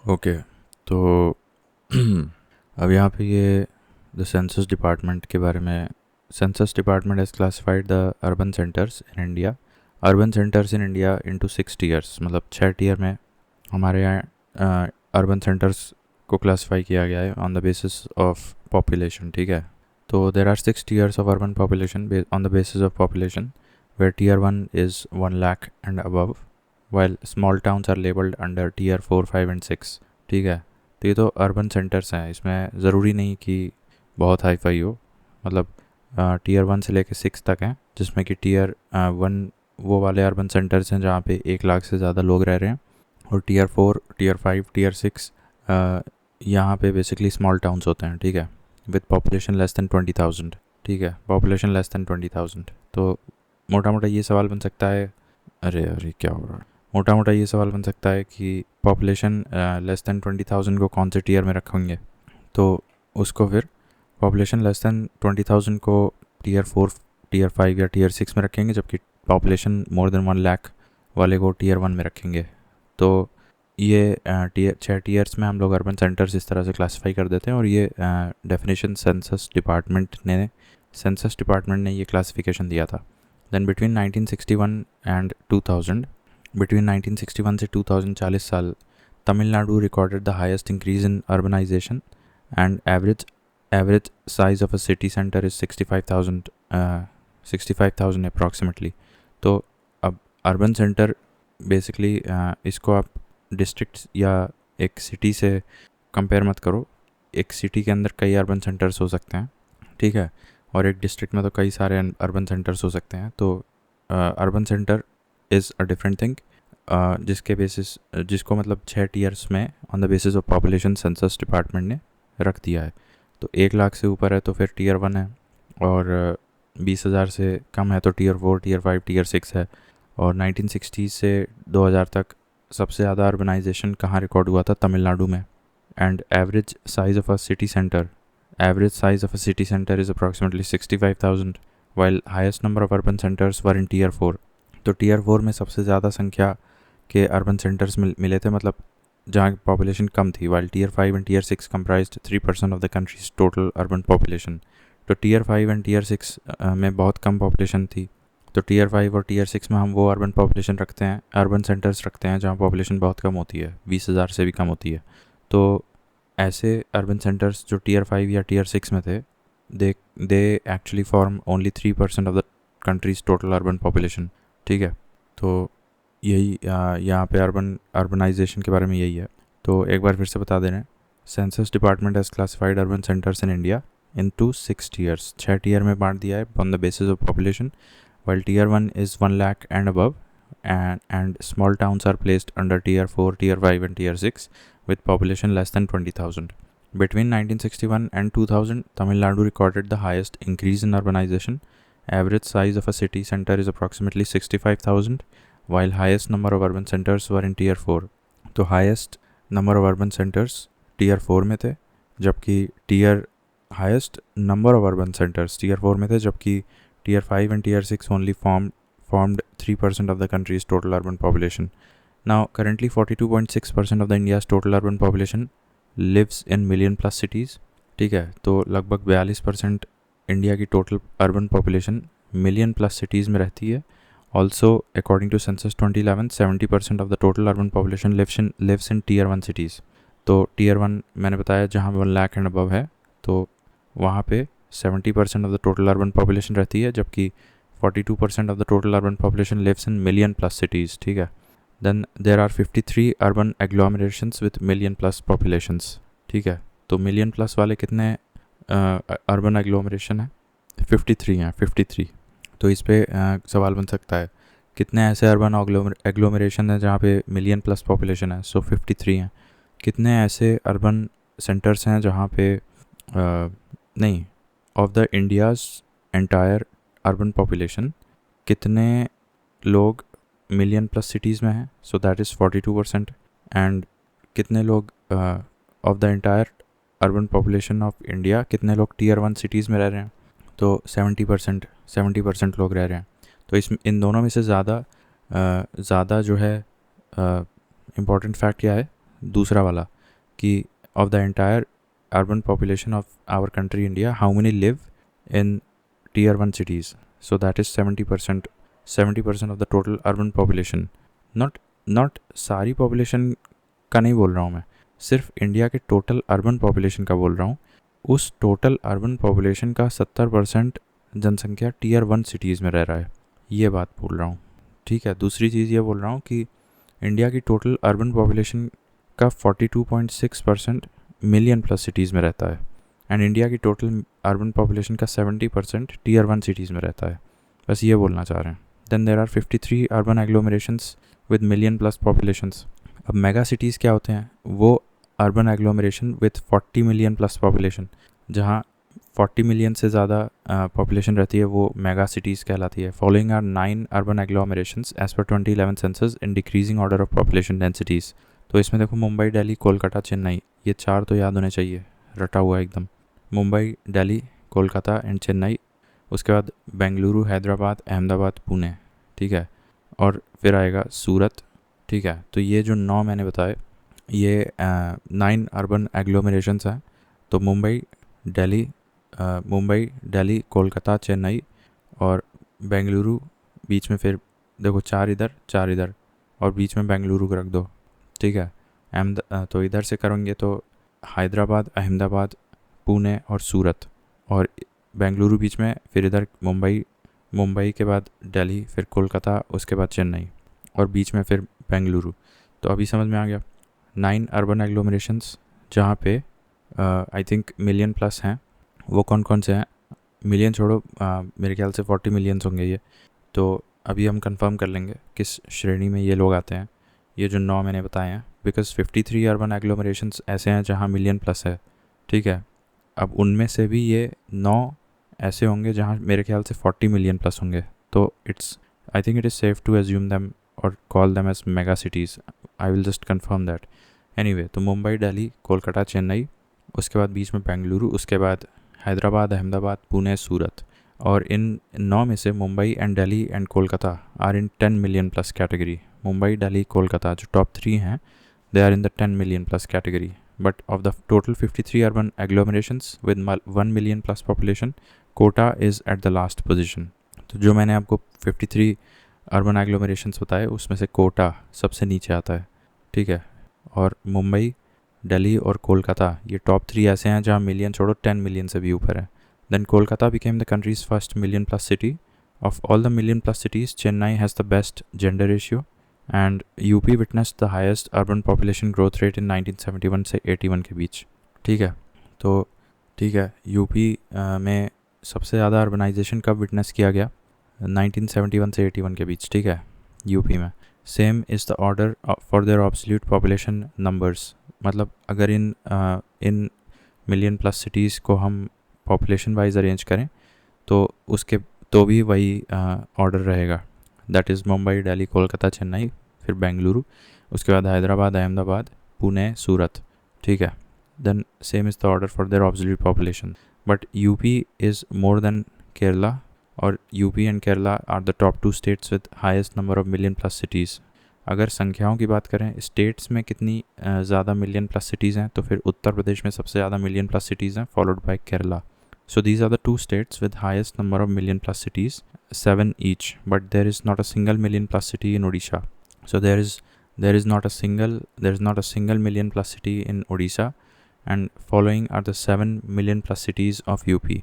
Okay. तो अब यहाँ पे ये द सेंसस डिपार्टमेंट के बारे में। Census department has classified the urban centres in India into 6 tears, मतलब 6 टीयर में हमारे यहाँ अर्बन सेंटर्स को क्लासिफाई किया गया है on the basis of population. ठीक है, तो there are 6 tiers of urban population on the basis of population, where tier 1 is 1 lakh and above, while small towns are labeled under tier 4, 5 and 6। ठीक है, तो ये तो अर्बन सेंटर्स हैं, इसमें ज़रूरी नहीं कि बहुत हाई फाई हो। मतलब टीयर 1 से लेकर 6 तक हैं, जिसमें कि टीयर 1 वो वाले अर्बन सेंटर्स हैं जहाँ पे 1 लाख से ज़्यादा लोग रह रहे हैं, और टीयर 4, टीयर 5, टीयर 6 यहाँ पे बेसिकली स्मॉल टाउन्स होते हैं। ठीक है, विद पॉपुलेशन लेस दैन 20,000। ठीक है, पॉपुलेशन लेस दैन 20,000। तो मोटा मोटा ये सवाल बन सकता है, अरे अरे क्या हो रहा है, मोटा मोटा ये सवाल बन सकता है कि पॉपुलेशन लेस दैन 20,000 को कौन से टीयर में रखेंगे। तो उसको फिर पॉपुलेशन लेस दैन 20,000 को टीयर 4, टीयर 5 या टीयर 6 में रखेंगे, जबकि पॉपुलेशन मोर देन 1 लाख वाले को टीयर 1 में रखेंगे। तो ये टीयर 6 टीयर्स में हम लोग अर्बन सेंटर्स इस तरह से क्लासीफाई कर देते हैं, और ये डेफिनेशन सेंसस डिपार्टमेंट ने ये क्लासिफिकेशन दिया था। Then between 1961 and 2000, between 1961 से 2040 साल, Tamil Nadu recorded the highest increase in urbanization, and average size of a city center is 65,000 approximately। तो अब अर्बन सेंटर बेसिकली इसको आप डिस्ट्रिक्ट या एक सिटी से कंपेयर मत करो। एक सिटी के अंदर कई अर्बन सेंटर्स हो सकते हैं, ठीक है, और एक डिस्ट्रिक्ट में तो कई सारे अर्बन सेंटर्स हो सकते हैं। तो urban centre is a different thing, जिसको मतलब 6 टीयर्स में on the basis of population census department ने रख दिया है। तो 1 लाख से ऊपर है तो फिर टीयर 1 है, और 20,000 से कम है तो टीयर 4, टीयर 5, टीयर 6 है। और 1960 से 2000 तक सबसे ज़्यादा अर्बनाइजेशन कहाँ रिकॉर्ड हुआ था? तमिलनाडु में। And average size of a city center is approximately 65,000, while highest number of urban centers were in tier 4। तो टीयर 4 में सबसे ज़्यादा संख्या के अर्बन सेंटर्स मिले थे, मतलब जहाँ पॉपुलेशन कम थी, while tier 5 and tier 6 comprised 3% of the country's total urban population। तो टीयर 5 एंड टीयर 6 में बहुत कम पॉपुलेशन थी। तो टीयर 5 और टीयर 6 में हम वो अर्बन पॉपुलेशन रखते हैं, अर्बन सेंटर्स रखते हैं जहाँ पॉपुलेशन बहुत कम होती है, 20,000 से भी कम होती है। तो ऐसे अर्बन सेंटर्स जो टीयर 5 या टीयर 6 में थे, they actually form only 3% of the countries total urban population. ठीक है, तो यही यहाँ पे अर्बनाइजेशन के बारे में यही है। तो एक बार फिर से बता दे रहे हैं, census department has classified urban centres in India into 6 tiers. 6 tier में बांट दिया है on the basis of population, while tier 1 is 1 lakh and above, and small towns are placed under tier 4, tier 5 and tier 6 with population less than 20,000। Between 1961 and 2000, Tamil Nadu recorded the highest increase in urbanization. Average size of a city center is approximately 65,000, while highest number of urban centers were in tier 4। तो highest number of urban centers tier 4 में थे, जबकि highest number of urban centers tier 4 में थे, जबकि tier 5 and tier 6 only formed 3% of the country's total urban population। Now currently 42.6% of the India's total urban population lives in million plus cities। ठीक है, तो लगभग 42% इंडिया की total urban population million plus cities में रहती है। Also according to census 2011, 70% of the total urban population lives in tier 1 cities. तो tier 1 मैंने बताया जहाँ 1 लाख एंड अबव है, तो वहाँ पे 70% of the total urban population रहती है, जबकि 42% of the total urban population lives in million plus cities. ठीक है, then there are 53 urban agglomerations with million plus populations. ठीक है, तो मिलियन प्लस वाले कितने अर्बन एग्लोमरेशन है? 53 हैं, 53। तो इस पे सवाल बन सकता है कितने ऐसे अर्बन एग्लोमरेशन हैं जहाँ पे मिलियन प्लस पॉपुलेशन है? सो 53 हैं। कितने ऐसे अर्बन सेंटर्स हैं जहाँ पे नहीं, of the India's entire urban population कितने लोग मिलियन प्लस सिटीज़ में हैं? So that is 42%। एंड कितने लोग of the entire urban population of India, कितने लोग टीयर 1 सिटीज़ में रह रहे हैं? तो 70% लोग रह रहे हैं। तो इन दोनों में से ज़्यादा जो है इम्पॉर्टेंट फैक्ट क्या है? दूसरा वाला कि of the entire urban population of our country India how many live in tier 1 cities. So that is 70% of the total urban population. Not सारी population का नहीं बोल रहा हूँ मैं, सिर्फ इंडिया के टोटल अर्बन पॉपुलेशन का बोल रहा हूँ. उस टोटल अर्बन पॉपुलेशन का 70% जनसंख्या टीयर 1 सिटीज़ में रह रहा है, ये बात बोल रहा हूँ. ठीक है. दूसरी चीज़ ये बोल रहा हूँ कि इंडिया की टोटल अर्बन पॉपुलेशन का 42.6% मिलियन प्लस सिटीज़ में रहता है, एंड इंडिया की टोटल अर्बन पॉपुलेशन का 70% टीयर 1 सिटीज़ में रहता है. बस ये बोलना चाह रहे हैं. Then there are 53 urban agglomerations with million plus populations. अब मेगा सिटीज़ क्या होते हैं? वो urban agglomeration with 40 million plus population, जहाँ 40 मिलियन से ज़्यादा पॉपुलेशन रहती है, वो मेगा सिटीज़ कहलाती है. Following are 9 urban agglomerations as per 2011 census in decreasing order of population densities. तो इसमें देखो मुंबई, दिल्ली, कोलकाता, चेन्नई, ये 4 तो याद होने चाहिए, रटा हुआ एकदम. मुंबई, दिल्ली, कोलकाता एंड चेन्नई. उसके बाद बेंगलुरु, हैदराबाद, अहमदाबाद, पुणे. ठीक है. और फिर आएगा सूरत. ठीक है. तो ये जो 9 मैंने बताए, ये 9 अर्बन एग्लोमरेशंस हैं. तो मुंबई, दिल्ली, कोलकाता, चेन्नई और बेंगलुरु. बीच में फिर देखो 4 इधर, 4 इधर, और बीच में बेंगलुरु को रख दो. ठीक है. तो इधर से करेंगे तो हैदराबाद, अहमदाबाद, पुणे और सूरत, और बेंगलुरु बीच में, फिर इधर मुंबई के बाद दिल्ली, फिर कोलकाता, उसके बाद चेन्नई, और बीच में फिर बेंगलुरु. तो अभी समझ में आ गया. 9 अर्बन एग्लोमरेशंस जहाँ पे आई थिंक मिलियन प्लस हैं. वो कौन कौन से हैं? मिलियन छोड़ो, मेरे ख्याल से 40 मिलियंस होंगे ये. तो अभी हम कंफर्म कर लेंगे किस श्रेणी में ये लोग आते हैं, ये जो 9 मैंने बताए हैं. बिकॉज 53 अर्बन एग्लोमरेशंस ऐसे हैं जहाँ मिलियन प्लस है. ठीक है. अब उनमें से भी ये 9 ऐसे होंगे जहाँ मेरे ख्याल से 40 मिलियन प्लस होंगे. तो I think it is safe to assume them or call them as mega cities. I will just confirm that. Anyway, तो मुंबई, दिल्ली, कोलकाता, चेन्नई, उसके बाद बीच में बेंगलुरु, उसके बाद हैदराबाद, अहमदाबाद, पुणे, सूरत. और इन 9 में से Mumbai and Delhi and Kolkata are in 10 million plus category. Mumbai, Delhi, Kolkata जो टॉप 3 हैं, they are in the 10 million plus category. But of the total 53 urban agglomerations with 1 million plus population, Kota is at the last position. तो जो मैंने आपको 53 urban एग्लोमरेशंस बताए, उसमें से कोटा सबसे नीचे आता है. ठीक है. और मुंबई, दिल्ली और कोलकाता, ये टॉप 3 ऐसे हैं जहाँ मिलियन छोड़ो 10 मिलियन से भी ऊपर है. Then Kolkata became the country's first million plus city. Of all the million plus cities, Chennai has the best gender ratio. And UP witness the highest urban population growth rate in 1971 से 81 के बीच. ठीक है. तो ठीक है, यूपी में सबसे ज़्यादा अर्बनाइजेशन कब विटनेस किया गया? 1971 से 81 के बीच. ठीक है. यूपी में same is the order for their absolute population numbers. मतलब अगर इन मिलियन प्लस सिटीज़ को हम पॉपुलेशन वाइज अरेंज करें तो भी वही ऑर्डर रहेगा. दैट इज़ मुंबई, दिल्ली, कोलकाता, चेन्नई, फिर बेंगलुरु, उसके बाद हैदराबाद, अहमदाबाद, पुणे, सूरत. ठीक है. Then same is the order for their absolute population. But UP is more than Kerala, और UP and Kerala are the top 2 states with highest number of million plus cities. अगर संख्याओं की बात करें, स्टेट्स में कितनी ज़्यादा मिलियन प्लस सिटीज़ हैं, तो फिर उत्तर प्रदेश में सबसे ज़्यादा मिलियन प्लस सिटीज़ हैं, followed by Kerala. So these are the 2 states with highest number of million plus cities, 7 each. But there is not a single million plus city in Odisha. So there is not a single million plus city in Odisha. And following are the 7 million plus cities of UP.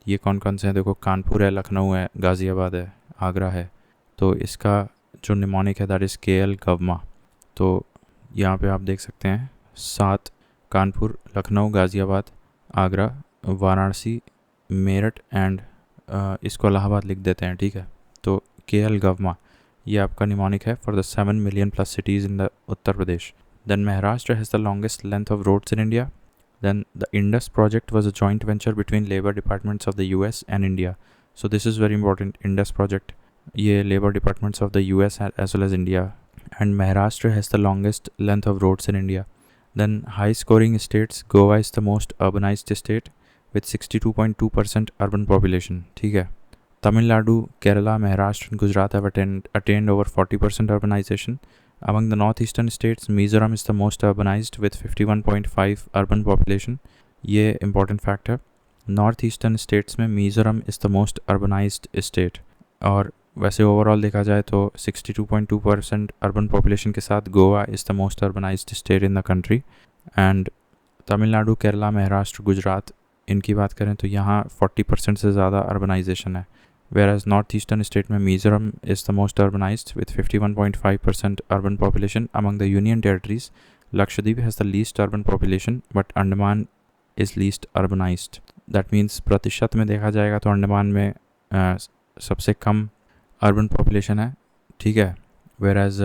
ये कौन कौन से हैं? देखो, कानपुर है, लखनऊ है, गाज़ियाबाद है, आगरा है. तो इसका जो निमोनिक है दैट इज़ KL गवमा. तो यहाँ पे आप देख सकते हैं 7 कानपुर, लखनऊ, गाज़ियाबाद, आगरा, वाराणसी, मेरठ एंड इसको इलाहाबाद लिख देते हैं. ठीक है. तो KL गवमा ये आपका निमोनिक है for the 7 million plus cities in the Uttar Pradesh. Then Maharashtra has the longest length of roads in India. Then the Indus project was a joint venture between labour departments of the US and India. So this is very important. Indus project, ये labour departments of the US as well as India. And Maharashtra has the longest length of roads in India. Then high scoring states, Goa is the most urbanized state with 62.2% urban population. ठीक है. Tamil Nadu, Kerala, Maharashtra and Gujarat have attained over 40% urbanization, Among the northeastern states, Mizoram is the most urbanized with 51.5 urban population. ये important fact है. Northeastern states में Mizoram is the most urbanized state. और वैसे overall देखा जाए तो 62.2% urban population के साथ Goa is the most urbanised state in the country. And Tamil Nadu, Kerala, Maharashtra, Gujarat, इनकी बात करें तो यहाँ 40% से ज़्यादा अर्बनाइजेशन है. Whereas northeastern state में Mizoram is the most urbanized with 51.5% urban population. Among the union territories, Lakshadweep has the least urban population, but Andaman is least urbanized. That means प्रतिशत में देखा जाएगा तो अंडमान में सबसे कम अर्बन पॉपुलेशन है, ठीक है. Whereas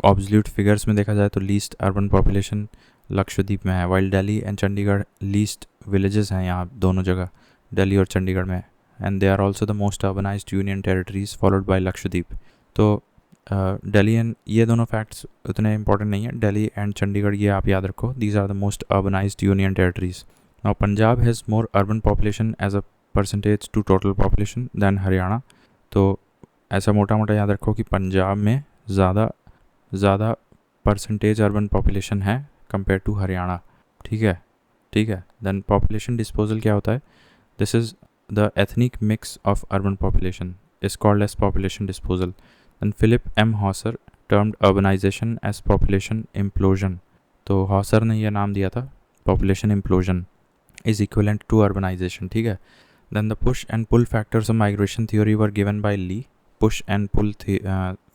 ऑब्सल्यूट फिगर्स में देखा जाए तो लीस्ट अर्बन पॉपुलेशन लक्षद्वीप में है, while Delhi and Chandigarh least villages हैं यहाँ दोनों जगह, दिल्ली और चंडीगढ़ में. And they are also the most urbanised union territories followed by Lakshadweep. तो दिल्ली एंड ये दोनों फैक्ट्स उतने इंपॉर्टेंट नहीं है. दिल्ली एंड चंडीगढ़ ये आप याद रखो, these are the most urbanised union territories. Now Punjab has more urban population as a percentage to total population than Haryana. तो ऐसा मोटा मोटा याद रखो कि पंजाब में ज़्यादा परसेंटेज अर्बन पॉपुलेशन है कंपेयर टू हरियाणा, ठीक है. देन पॉपुलेशन डिस्पोजल क्या होता है? This is the ethnic mix of urban population is called as population disposal. Then Philip M. Hauser termed urbanization as population implosion. तो हॉसर ने यह नाम दिया था population implosion is equivalent to urbanization, ठीक है. Then the push and pull factors of migration theory were given by Lee. Push and pull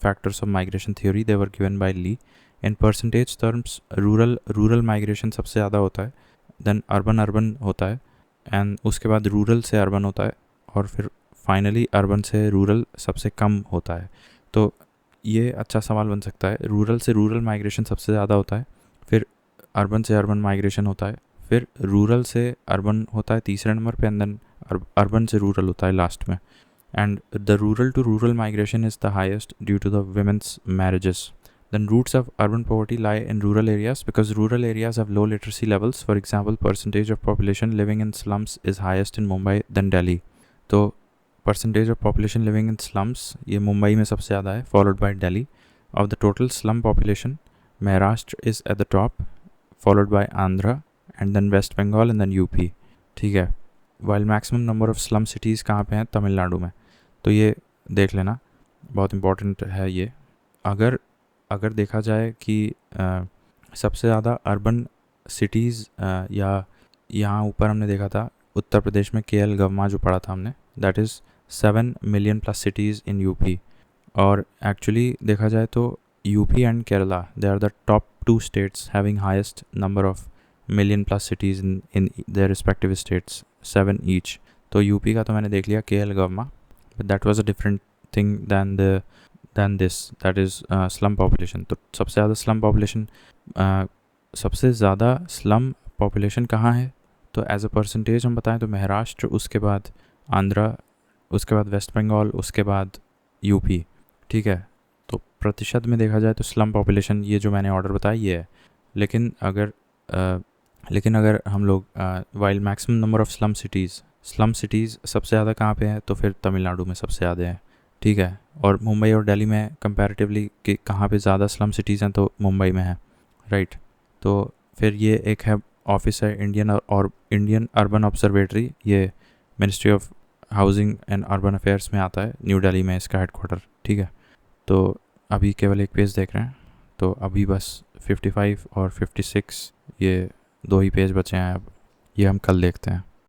factors of migration theory they were given by Lee. In percentage terms, rural migration सबसे ज़्यादा होता है, then urban होता है, and उसके बाद rural से urban होता है, और फिर फाइनली अर्बन से रूरल सबसे कम होता है. तो ये अच्छा सवाल बन सकता है. रूरल से रूरल माइग्रेशन सबसे ज़्यादा होता है, फिर अर्बन से अर्बन माइग्रेशन होता है, फिर रूरल से अर्बन होता है तीसरे नंबर पे, एंड देन अर्बन से रूरल होता है लास्ट में. And the rural to rural migration is the highest due to the women's marriages. Then roots of urban poverty lie in rural areas because rural areas have low literacy levels. For example, percentage of population living in slums is highest in Mumbai than Delhi. तो percentage of population living in slums ये मुंबई में सबसे ज़्यादा है, followed by Delhi. Of the total slum population, Maharashtra is at the top, followed by Andhra, and then West Bengal and then UP, ठीक है. While maximum number of slum cities कहाँ पे हैं? तमिलनाडु में. तो ये देख लेना, बहुत important है ये. अगर देखा जाए कि सबसे ज़्यादा अर्बन सिटीज़ या यहाँ ऊपर हमने देखा था उत्तर प्रदेश में KL गवमा जो पढ़ा था हमने, that is 7 million plus cities in UP. और एक्चुअली देखा जाए तो UP and Kerala they are the top 2 states having highest number of million plus cities in their respective states, 7 each. तो यूपी का तो मैंने देख लिया KL गवमा, but that was a different thing than this, that is slum population. तो सबसे ज़्यादा slum population कहाँ है? तो एज अ परसेंटेज हम बताएं तो महाराष्ट्र, उसके बाद आंध्रा, उसके बाद वेस्ट बंगाल, उसके बाद यूपी, ठीक है. तो प्रतिशत में देखा जाए तो स्लम पॉपुलेशन ये जो मैंने ऑर्डर बताया ये है. लेकिन अगर हम लोग while maximum number of slum cities सबसे ज़्यादा कहाँ पे है? तो फिर तमिलनाडु में सबसे ज़्यादा है, ठीक है. और मुंबई और दिल्ली में कंपैरेटिवली कि कहाँ पे ज़्यादा स्लम सिटीज़ हैं, तो मुंबई में है, राइट. तो फिर ये एक है ऑफिस है इंडियन अर्बन ऑब्जर्वेटरी, ये ministry of housing and urban affairs में आता है, न्यू दिल्ली में इसका हेडक्वार्टर, ठीक है. तो अभी केवल एक पेज देख रहे हैं, तो अभी बस 55 और 56 ये 2 ही पेज बचे हैं. अब ये हम कल देखते हैं.